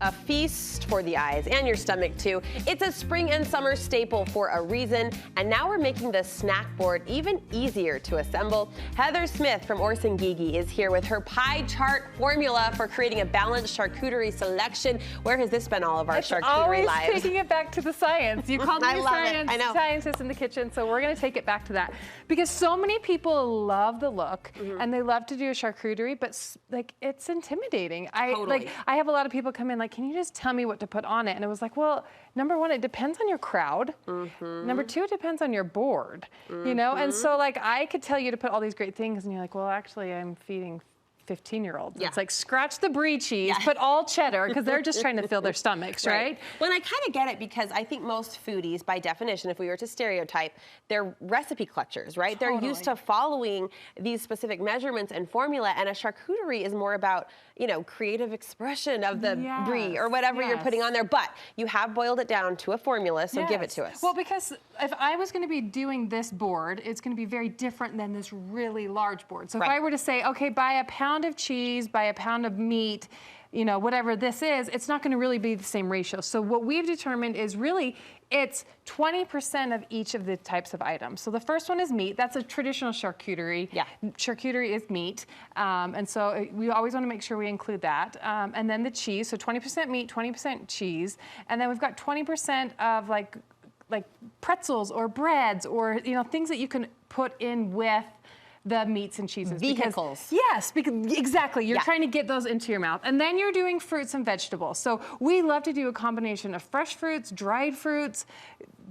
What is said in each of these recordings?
A feast for the eyes and your stomach too. It's a spring and summer staple for a reason, and now we're making the snack board even easier to assemble. Heather Smith from Orson Gigi is here with her pie chart formula for creating a balanced charcuterie selection. Where has this been all of our charcuterie lives? Always taking it back to the science. You called me a scientist in the kitchen, so we're going to take it back to that. Because so many people love the look, and they love to do a charcuterie, but like it's intimidating. I have a lot of people come in like, can you just tell me what to put on it? And it was like, well, number one, it depends on your crowd. Number two, it depends on your board, you know? And so like, I could tell you to put all these great things and you're like, well, actually I'm feeding 15-year-olds. Yeah. It's like, scratch the brie cheese, put all cheddar, because they're just trying to fill their stomachs, right? Well, and I kind of get it, because I think most foodies, by definition, if we were to stereotype, they're recipe collectors, right? They're used to following these specific measurements and formula, and a charcuterie is more about, you know, creative expression of the brie or whatever you're putting on there. But you have boiled it down to a formula, so give it to us. Well, because if I was going to be doing this board, it's going to be very different than this really large board. So if I were to say, okay, buy a pound of cheese, buy a pound of meat, you know, whatever this is, it's not going to really be the same ratio. So what we've determined is really it's 20% of each of the types of items. So the first one is meat. That's a traditional charcuterie. Charcuterie is meat. And so we always want to make sure we include that. And then the cheese, so 20% meat, 20% cheese. And then we've got 20% of like pretzels or breads or, you know, things that you can put in with the meats and cheeses. Vehicles. Because exactly. You're trying to get those into your mouth. And then you're doing fruits and vegetables. So we love to do a combination of fresh fruits, dried fruits,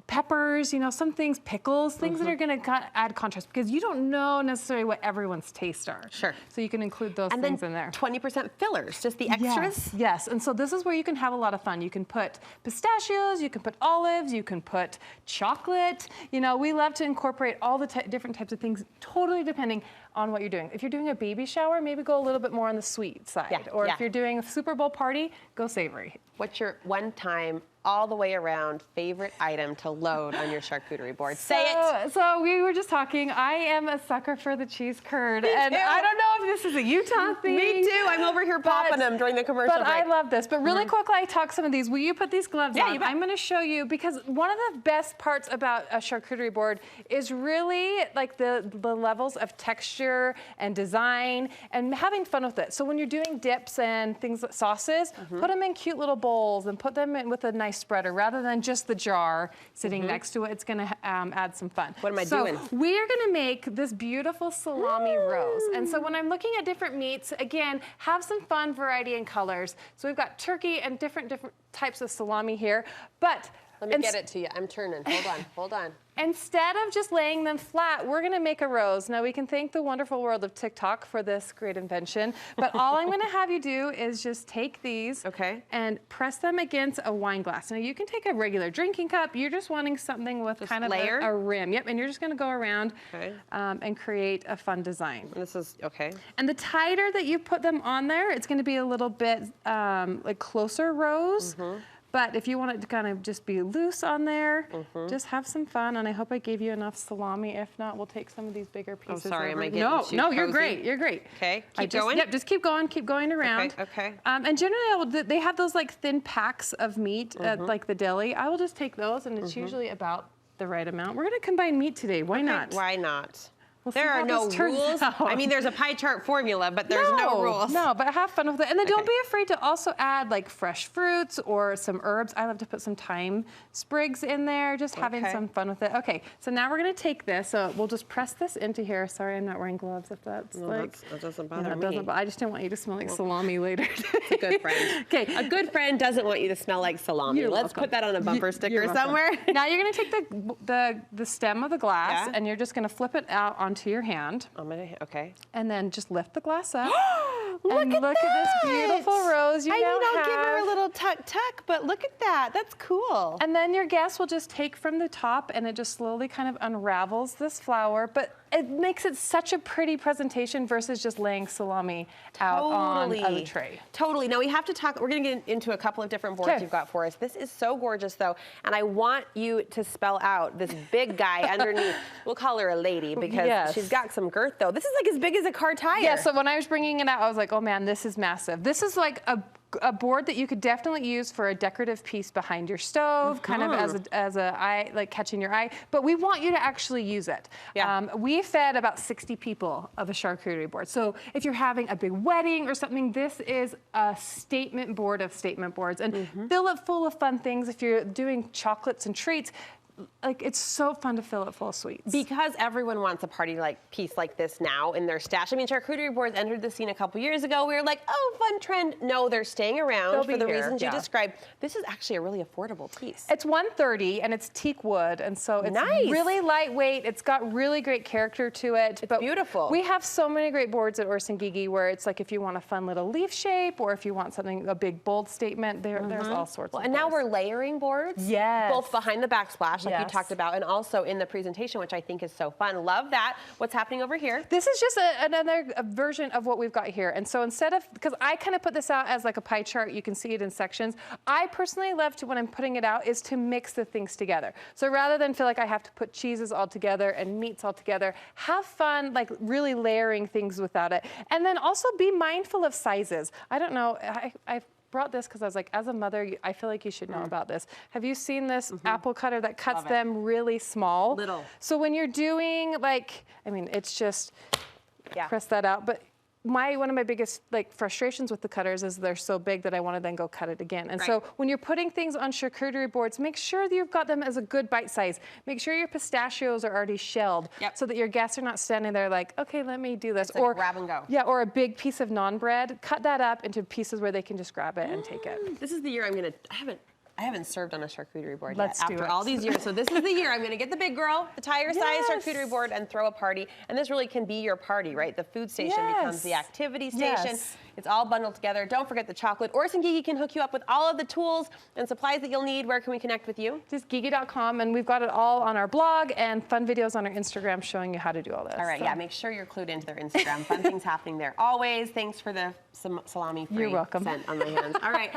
peppers, you know, some things, pickles, things that are going to add contrast, because you don't know necessarily what everyone's tastes are. So you can include those things in there. 20% fillers, just the extras? Yes. And so this is where you can have a lot of fun. You can put pistachios, you can put olives, you can put chocolate. You know, we love to incorporate all the different types of things, totally depending on what you're doing. If you're doing a baby shower, maybe go a little bit more on the sweet side. Or if you're doing a Super Bowl party, go savory. What's your one-time, all the way around favorite item to load on your charcuterie board? Say it. So we were just talking. I am a sucker for the cheese curd. And I don't know if this is a Utah thing. Me too. I'm over here popping them during the commercial break. I love this. But really quickly, I talk some of these. Will you put these gloves on? I'm going to show you, because one of the best parts about a charcuterie board is really like the levels of texture and design and having fun with it. So when you're doing dips and things like sauces, put them in cute little bowls and put them in with a nice spreader rather than just the jar sitting next to it. It's going to add some fun. What am I doing? We are going to make this beautiful salami rose. And so when I'm looking at different meats, again, have some fun, variety, and colors. So we've got turkey and different types of salami here. But let me get it to you. I'm turning. Hold on. Instead of just laying them flat, we're going to make a rose. Now, we can thank the wonderful world of TikTok for this great invention. But all I'm going to have you do is just take these and press them against a wine glass. Now, you can take a regular drinking cup. You're just wanting something with kind of a rim. Yep, and you're just going to go around and create a fun design. This is, And the tighter that you put them on there, it's going to be a little bit like closer rose. But if you want it to kind of just be loose on there, just have some fun. And I hope I gave you enough salami. If not, we'll take some of these bigger pieces. Oh, sorry, am I getting too No, you're great. You're great. Okay, keep going? Yep, just keep going around. And generally, they have those like thin packs of meat at like the deli. I will just take those, and it's usually about the right amount. We're going to combine meat today. Why not? Why not? There are no rules. I mean, there's a pie chart formula, but there's no rules. No, but have fun with it. And then don't be afraid to also add like fresh fruits or some herbs. I love to put some thyme sprigs in there, just having some fun with it. Okay, so now we're going to take this. So we'll just press this into here. Sorry, I'm not wearing gloves if that's that doesn't bother me. I just didn't want you to smell like salami later. It's a good friend. A good friend doesn't want you to smell like salami. Let's put that on a bumper sticker somewhere. Now you're going to take the stem of the glass and you're just going to flip it out onto your hand. And then just lift the glass up. Look at this beautiful rose you now have. Give her a little tuck, but look at that. That's cool. And then your guest will just take from the top, and it just slowly kind of unravels this flower. But it makes it such a pretty presentation versus just laying salami out on a tray. Totally. Now we have to talk, we're going to get into a couple of different boards you've got for us. This is so gorgeous though, and I want you to spell out this big guy underneath. We'll call her a lady because she's got some girth though. This is like as big as a car tire. Yeah, so when I was bringing it out, I was like, oh man, this is massive. This is like a board that you could definitely use for a decorative piece behind your stove, kind of as a eye, like catching your eye. But we want you to actually use it. Yeah. We fed about 60 people of a charcuterie board. So if you're having a big wedding or something, this is a statement board of statement boards. And fill it full of fun things. If you're doing chocolates and treats, like, it's so fun to fill it full of sweets. Because everyone wants a party piece like this now in their stash. I mean, charcuterie boards entered the scene a couple years ago. We were like, oh, fun trend. No, they're staying around for the reasons you described. This is actually a really affordable piece. It's $130 and it's teak wood, and so it's really lightweight. It's got really great character to it. It's beautiful. We have so many great boards at Orson Gigi where it's like if you want a fun little leaf shape or if you want something, a big bold statement, there's all sorts of and now we're layering boards. Yes. Both behind the backsplash, like you talked about, and also in the presentation, which I think is so fun. Love that. What's happening over here? This is just another version of what we've got here. And so instead of, because I kind of put this out as like a pie chart, you can see it in sections. I personally love to, when I'm putting it out, is to mix the things together. So rather than feel like I have to put cheeses all together and meats all together, have fun, like really layering things without it. And then also be mindful of sizes. I don't know, I've brought this because I was like, as a mother, I feel like you should know about this. Have you seen this apple cutter that cuts them really small? Little. So when you're doing like, I mean, it's just, press that out. But one of my biggest frustrations with the cutters is they're so big that I want to then go cut it again. And so when you're putting things on charcuterie boards, make sure that you've got them as a good bite size. Make sure your pistachios are already shelled so that your guests are not standing there like, okay, let me do this. It's or grab and go. Yeah, or a big piece of naan bread. Cut that up into pieces where they can just grab it and take it. This is the year I haven't served on a charcuterie board yet after all these years. So this is the year I'm going to get the big girl, the tire size charcuterie board, and throw a party. And this really can be your party, right? The food station becomes the activity station. It's all bundled together. Don't forget the chocolate. Orson Gigi can hook you up with all of the tools and supplies that you'll need. Where can we connect with you? Just gigi.com, and we've got it all on our blog and fun videos on our Instagram showing you how to do all this. All right, make sure you're clued into their Instagram. Fun things happening there always. Thanks for the salami-free You're welcome. scent on my hands. All right.